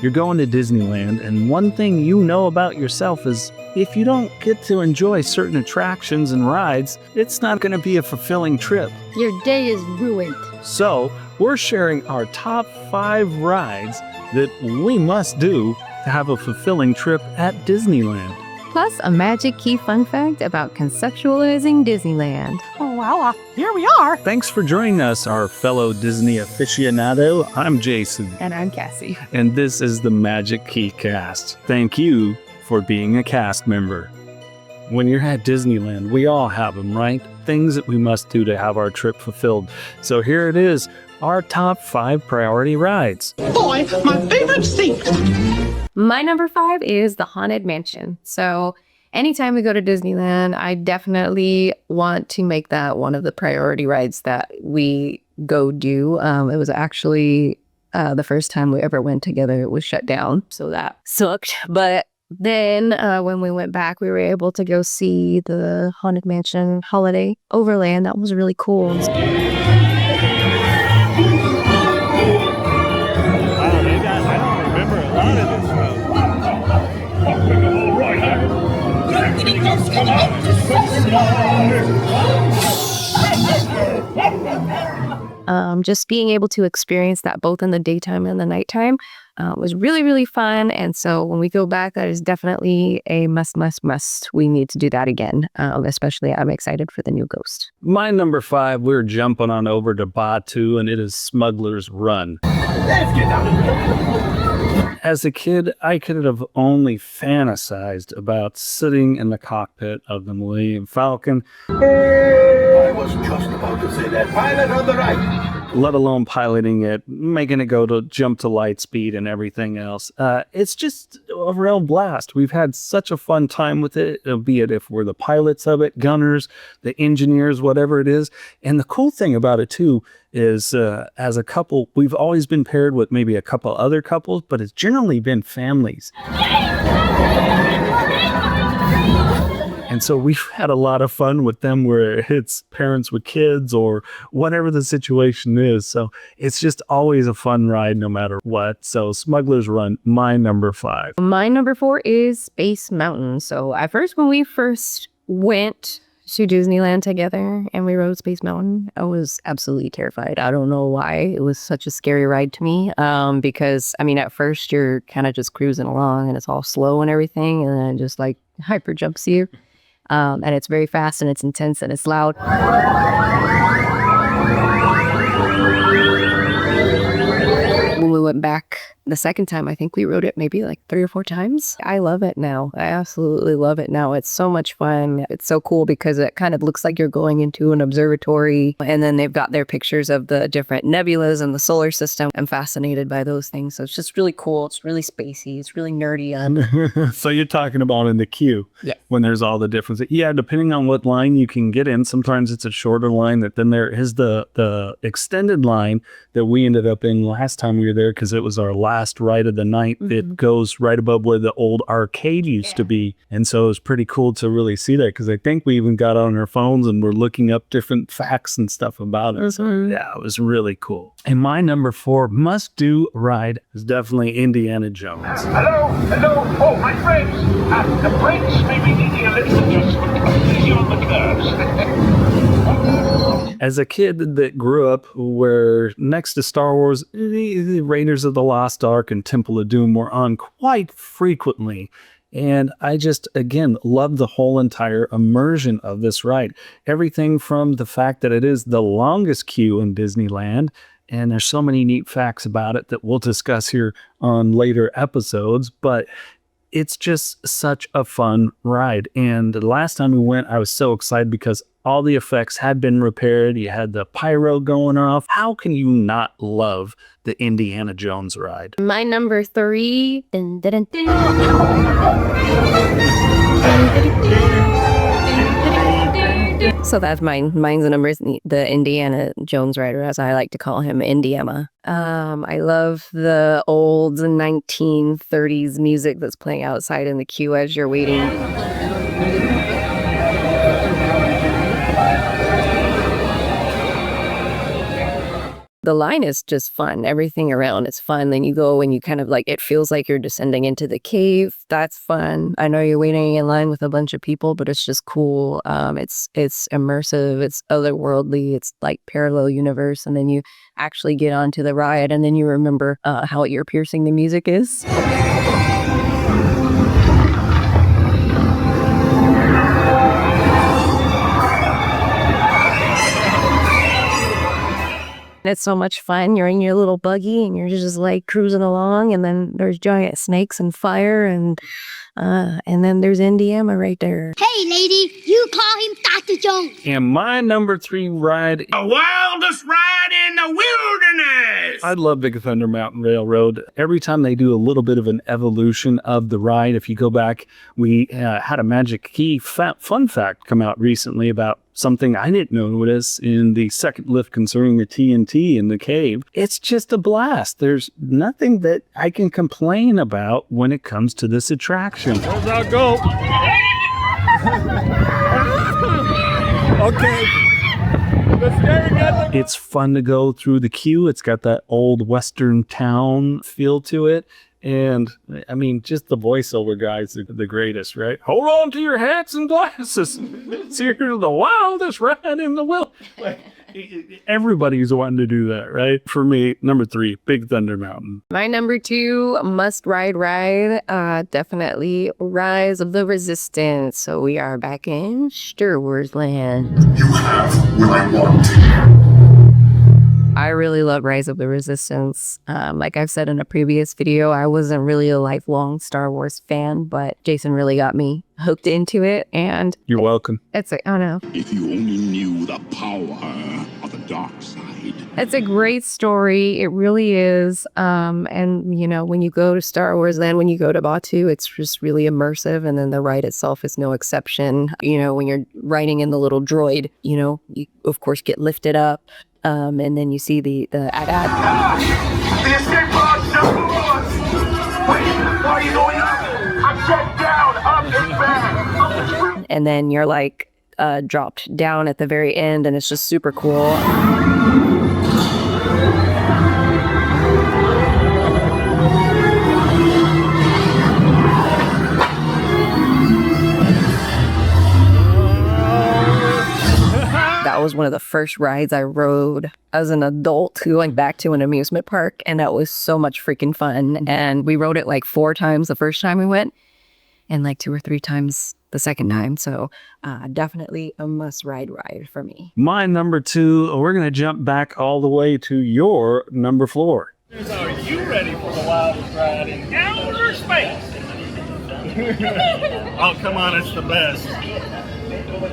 You're going to Disneyland, and one thing you know about yourself is if you don't get to enjoy certain attractions and rides, it's not going to be a fulfilling trip. Your day is ruined. So, we're sharing our top 5 rides that we must do to have a fulfilling trip at Disneyland. Plus, a Magic Key fun fact about conceptualizing Disneyland. Oh, well, here we are. Thanks for joining us, our fellow Disney aficionado. I'm Jason. And I'm Cassie. And this is the MagicKeyCast. Thank you for being a cast member. When you're at Disneyland, we all have them, right? Things that we must do to have our trip fulfilled. So here it is, our top 5 priority rides. Boy, my favorite seat. My number 5 is the Haunted Mansion. So anytime we go to Disneyland, I definitely want to make that one of the priority rides that we go do. It was actually the first time we ever went together, it was shut down. So that sucked. But then when we went back, we were able to go see the Haunted Mansion Holiday Overland. That was really cool. I don't remember a lot of this stuff. Just being able to experience that both in the daytime and the nighttime was really, really fun. And so when we go back, that is definitely a must. We need to do that again. Especially I'm excited for the new Ghost. My number 5, we're jumping on over to Batu, and it is Smuggler's Run. Let's get down. As a kid, I could have only fantasized about sitting in the cockpit of the Millennium Falcon. I was just about to say that. Pilot on the right. Let alone piloting it, making it go to jump to light speed and everything else. It's just a real blast. We've had such a fun time with it, be it if we're the pilots of it, gunners, the engineers, whatever it is. And the cool thing about it too is as a couple, we've always been paired with maybe a couple other couples, but it's generally been families. And so we've had a lot of fun with them where it's parents with kids or whatever the situation is. So it's just always a fun ride no matter what. So Smuggler's Run, my number 5. My number 4 is Space Mountain. So at first, when we first went to Disneyland together and we rode Space Mountain, I was absolutely terrified. I don't know why. It was such a scary ride to me because, I mean, at first you're kind of just cruising along and it's all slow and everything, and then it just like hyper jumps you. And it's very fast and it's intense and it's loud. When we went back the second time, I think we rode it maybe like 3 or 4 times. I love it now. I absolutely love it now. It's so much fun. It's so cool because it kind of looks like you're going into an observatory, and then they've got their pictures of the different nebulas in the solar system. I'm fascinated by those things. So it's just really cool. It's really spacey. It's really nerdy. So you're talking about in the queue, yeah, when there's all the difference. Yeah, depending on what line you can get in. Sometimes it's a shorter line. That then there is the extended line that we ended up in last time we were there because it was our last ride of the night. It goes right above where the old arcade used to be. And so it was pretty cool to really see that because I think we even got on our phones and we're looking up different facts and stuff about it. So yeah, it was really cool. And my number 4 must-do ride is definitely Indiana Jones. Hello. Oh, my friends. The brakes may be needing a little adjustment. Easy on the curves. As a kid that grew up where next to Star Wars, the Raiders of the Lost Ark and Temple of Doom were on quite frequently. And I just, again, love the whole entire immersion of this ride. Everything from the fact that it is the longest queue in Disneyland, and there's so many neat facts about it that we'll discuss here on later episodes, but it's just such a fun ride. And the last time we went, I was so excited because all the effects had been repaired. You had the pyro going off. How can you not love the Indiana Jones ride? My number 3. So that's mine. Mine's the number, the Indiana Jones ride, or as I like to call him, Indiana. I love the old 1930s music that's playing outside in the queue as you're waiting. the line is just fun. Everything around is fun. Then you go and you kind of like, it feels like you're descending into the cave. That's fun. I know you're waiting in line with a bunch of people, but it's just cool. It's immersive. It's otherworldly. It's like parallel universe. And then you actually get onto the ride, and then you remember how ear piercing the music is. It's so much fun. You're in your little buggy and you're just like cruising along, and then there's giant snakes and fire, and then there's Indiana right there. Hey, lady, you call him Dr. Jones. And my number 3 ride, The wildest ride in the wilderness! I love Big Thunder Mountain Railroad. Every time they do a little bit of an evolution of the ride, if you go back, we had a Magic Key fun fact come out recently about something I didn't notice in the second lift concerning the TNT in the cave. It's just a blast. There's nothing that I can complain about when it comes to this attraction. There's our go. Okay. The staring at the... It's fun to go through the queue. It's got that old Western town feel to it. And I mean, just the voiceover guys are the greatest, right? Hold on to your hats and glasses. It's here the wildest ride in the world. Like, everybody's wanting to do that, right? For me, number 3, Big Thunder Mountain. My number 2 must-ride ride, definitely Rise of the Resistance. So we are back in Star Wars land. You have what I want. I really love Rise of the Resistance. Like I've said in a previous video, I wasn't really a lifelong Star Wars fan, but Jason really got me hooked into it. And You're welcome. it's I don't know. If you only knew the power of the dark side. It's a great story. It really is. And, you know, when you go to Star Wars Land, when you go to Batu, it's just really immersive. And then the ride itself is no exception. You know, when you're riding in the little droid, you know, you, of course, get lifted up. And then you see the AT-AT. The escape pod's just below us! Wait, why are you going up? I'm set down, up and back! And then you're like dropped down at the very end, and it's just super cool. That was one of the first rides I rode as an adult going back to an amusement park, and that was so much freaking fun. And we rode it like 4 times the first time we went, and like 2 or 3 times the second time. So definitely a must-ride ride for me. My number 2, we're going to jump back all the way to your number 4. Are you ready for the wildest ride in outer space? Oh, come on, it's the best.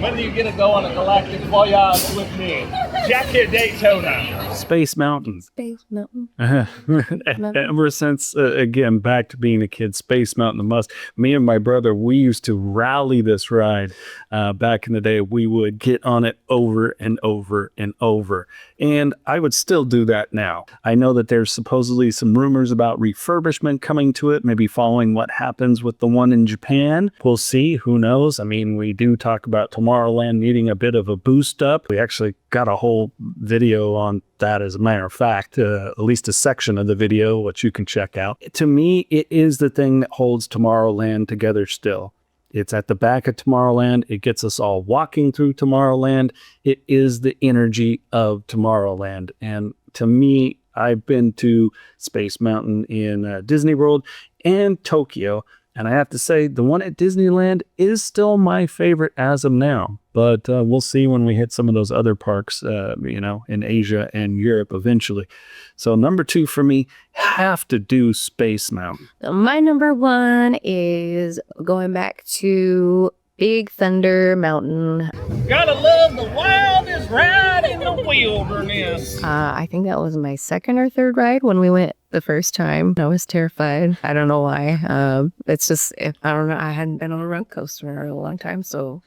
When do you get to go on a galactic voyage with me? Jackie Daytona. Space Mountain. Space Mountain. Ever since, again, back to being a kid, Space Mountain the must. Me and my brother, we used to rally this ride. Back in the day, we would get on it over and over and over. And I would still do that now. I know that there's supposedly some rumors about refurbishment coming to it, maybe following what happens with the one in Japan. We'll see. Who knows? I mean, we do talk about Tomorrowland needing a bit of a boost up. We actually got a whole video on that, as a matter of fact, at least a section of the video, which you can check out. To me, it is the thing that holds Tomorrowland together still. It's at the back of Tomorrowland. It gets us all walking through Tomorrowland. It is the energy of Tomorrowland. And to me, I've been to Space Mountain in Disney World and Tokyo. And I have to say, the one at Disneyland is still my favorite as of now. But we'll see when we hit some of those other parks, you know, in Asia and Europe eventually. So number 2 for me, have to do Space Mountain. My number 1 is going back to Big Thunder Mountain. Gotta love the wildest ride in the wilderness. I think that was my 2nd or 3rd ride when we went the first time. I was terrified. I don't know why. It's just, I don't know. I hadn't been on a roller coaster in a long time, so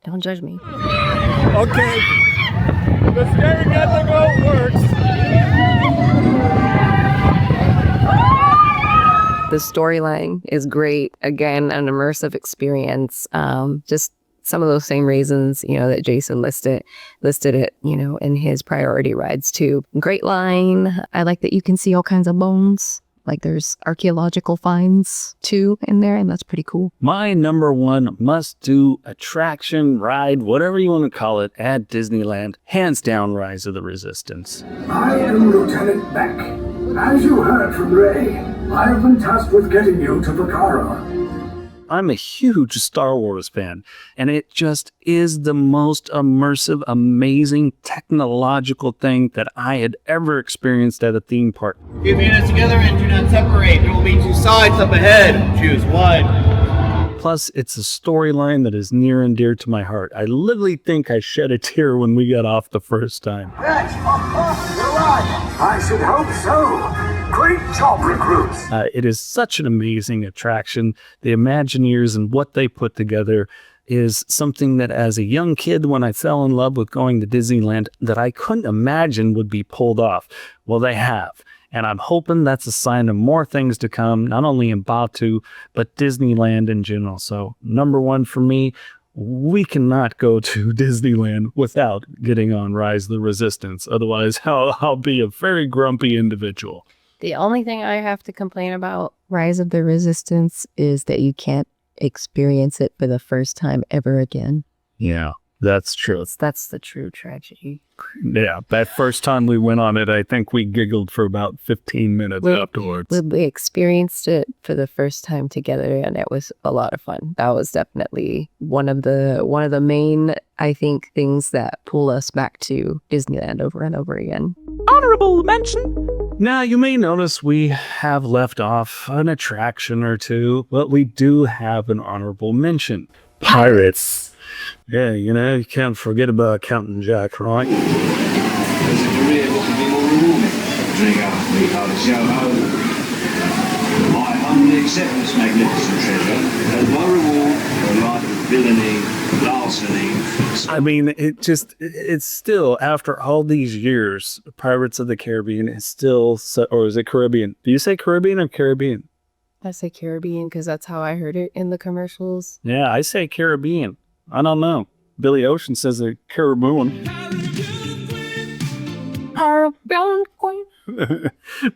don't judge me. Okay. The staring at the goat works. The storyline is great. Again, an immersive experience. Just some of those same reasons, that Jason listed it, in his priority rides too. Great line. I like that you can see all kinds of bones. Like there's archaeological finds too in there, and that's pretty cool. My number one must-do attraction, ride, whatever you want to call it, at Disneyland, hands down, Rise of the Resistance. I am Lieutenant Beck. As you heard from Ray, I have been tasked with getting you to Vacara. I'm a huge Star Wars fan, and it just is the most immersive, amazing, technological thing that I had ever experienced at a theme park. Keep units together and do not separate. There will be 2 sides up ahead. Choose one. Plus, it's a storyline that is near and dear to my heart. I literally think I shed a tear when we got off the first time. Yes, you're right. I should hope so. Great job, recruits. It is such an amazing attraction. The Imagineers and what they put together is something that as a young kid, when I fell in love with going to Disneyland, that I couldn't imagine would be pulled off. Well, they have. And I'm hoping that's a sign of more things to come, not only in Batu, but Disneyland in general. So number one for me, we cannot go to Disneyland without getting on Rise of the Resistance. Otherwise, I'll be a very grumpy individual. The only thing I have to complain about Rise of the Resistance is that you can't experience it for the first time ever again. Yeah, that's true. That's the true tragedy. Yeah, that first time we went on it, I think we giggled for about 15 minutes afterwards. We experienced it for the first time together, and it was a lot of fun. That was definitely one of the main, I think, things that pull us back to Disneyland over and over again. Honorable mention. Now, you may notice we have left off an attraction or two, but we do have an honorable mention. Pirates. Yeah, you can't forget about Captain Jack, right? There's a career what could be more rewarding. Drink up, we hold a show home. I humbly accept this magnificent treasure as my reward for a life of villainy, larceny. I mean, it's still, after all these years, Pirates of the Caribbean is still, or is it Caribbean? Do you say Caribbean or Caribbean? I say Caribbean because that's how I heard it in the commercials. Yeah, I say Caribbean. I don't know. Billy Ocean says they're Caribbean. Caribbean Queen.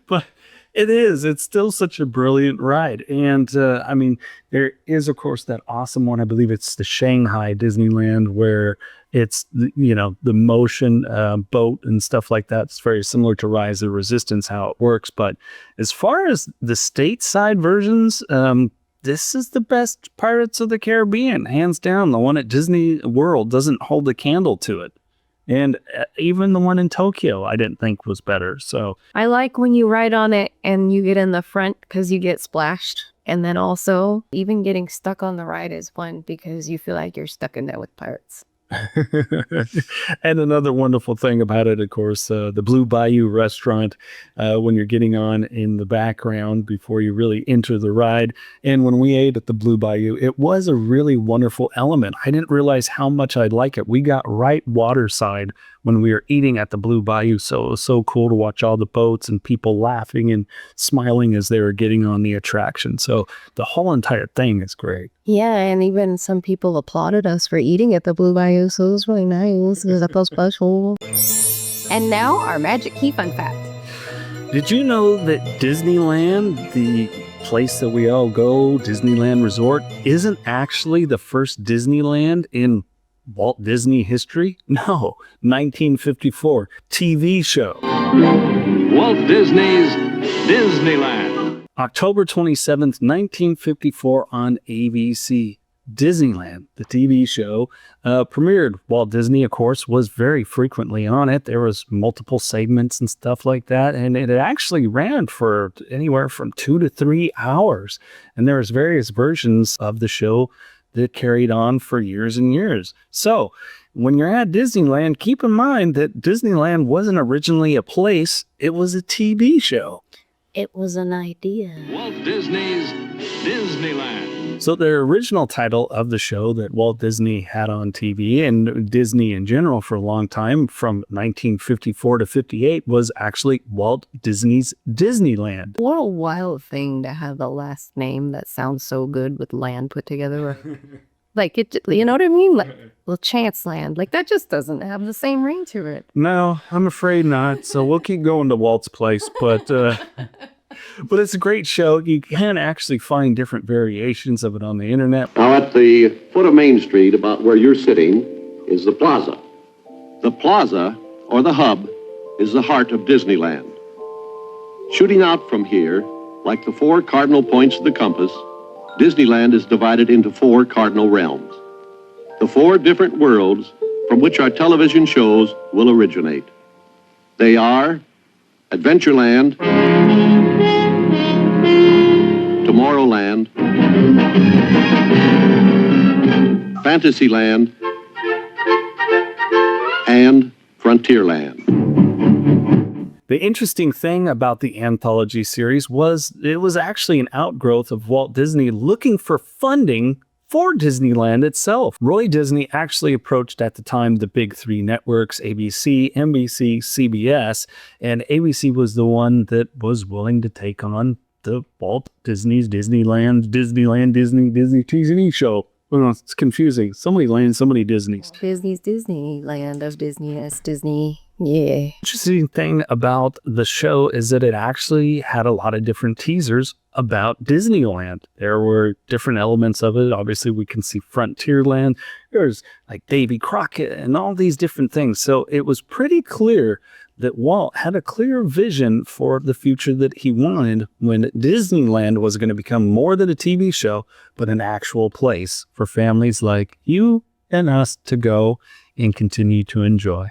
But it's still such a brilliant ride. And I mean, there is, of course, that awesome one. I believe it's the Shanghai Disneyland, where it's, the motion boat and stuff like that. It's very similar to Rise of the Resistance, how it works. But as far as the stateside versions, this is the best Pirates of the Caribbean, hands down. The one at Disney World doesn't hold a candle to it. And even the one in Tokyo, I didn't think was better. So I like when you ride on it and you get in the front because you get splashed. And then also, even getting stuck on the ride is fun because you feel like you're stuck in there with pirates. And another wonderful thing about it, of course, the Blue Bayou restaurant, when you're getting on in the background before you really enter the ride. And when we ate at the Blue Bayou, it was a really wonderful element. I didn't realize how much I'd like it. We got right waterside when we were eating at the Blue Bayou. So it was so cool to watch all the boats and people laughing and smiling as they were getting on the attraction. So the whole entire thing is great. Yeah, and even some people applauded us for eating at the Blue Bayou, so it was really nice. It was up special. And now our Magic Key fun fact. Did you know that Disneyland, the place that we all go, Disneyland Resort, isn't actually the first Disneyland in Walt Disney history? No, 1954 TV show. Walt Disney's Disneyland. October 27th, 1954 on ABC. Disneyland, the TV show, premiered. Walt Disney, of course, was very frequently on it. There was multiple segments and stuff like that, and it actually ran for anywhere from 2 to 3 hours. And there was various versions of the show that carried on for years and years. So when you're at Disneyland, keep in mind that Disneyland wasn't originally a place, it was a TV show. It was an idea. Walt Disney's Disneyland. So the original title of the show that Walt Disney had on TV and Disney in general for a long time, from 1954 to 58, was actually Walt Disney's Disneyland. What a wild thing to have the last name that sounds so good with land put together. Like it, you know what I mean? Like little Chance Land. Like that just doesn't have the same ring to it. No, I'm afraid not. So we'll keep going to Walt's Place, but it's a great show. You can actually find different variations of it on the internet. Now, at the foot of Main Street, about where you're sitting, is the plaza. The plaza, or the hub, is the heart of Disneyland. Shooting out from here, like the 4 cardinal points of the compass, Disneyland is divided into 4 cardinal realms. The 4 different worlds from which our television shows will originate. They are Adventureland, Tomorrowland, Fantasyland, and Frontierland. The interesting thing about the anthology series was it was actually an outgrowth of Walt Disney looking for funding for Disneyland itself. Roy Disney actually approached at the time the big 3 networks, ABC, NBC, CBS, and ABC was the one that was willing to take on the Walt Disney's Disneyland, Disney TV show. Well, it's confusing. So many lands, so many Disneys. Disney's Disneyland of Disney as Disney. Yeah. Interesting thing about the show is that it actually had a lot of different teasers about Disneyland. There were different elements of it. Obviously, we can see Frontierland. There's like Davy Crockett and all these different things. So it was pretty clear that Walt had a clear vision for the future that he wanted when Disneyland was going to become more than a TV show, but an actual place for families like you and us to go and continue to enjoy.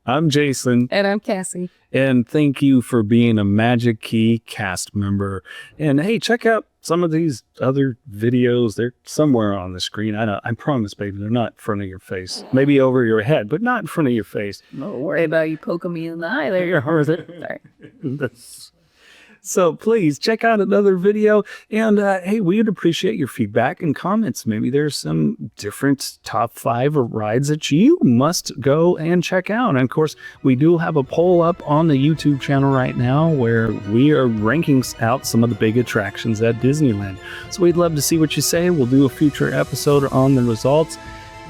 I'm Jason. And I'm Cassie. And thank you for being a Magic Key cast member. And hey, check out some of these other videos. They're somewhere on the screen. I promise, baby, they're not in front of your face. Maybe over your head, but not in front of your face. Don't worry about you poking me in the eye there. Sorry. So please check out another video. And hey, we'd appreciate your feedback and comments. Maybe there's some different top 5 rides that you must go and check out. And of course, we do have a poll up on the YouTube channel right now where we are ranking out some of the big attractions at Disneyland. So we'd love to see what you say. We'll do a future episode on the results.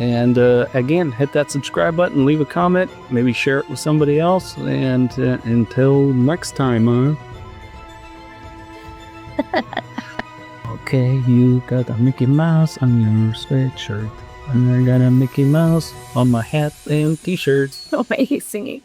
And again, hit that subscribe button, leave a comment, maybe share it with somebody else. And until next time, okay, you got a Mickey Mouse on your sweatshirt. And I got a Mickey Mouse on my hat and t-shirt. Oh, my, he's singing.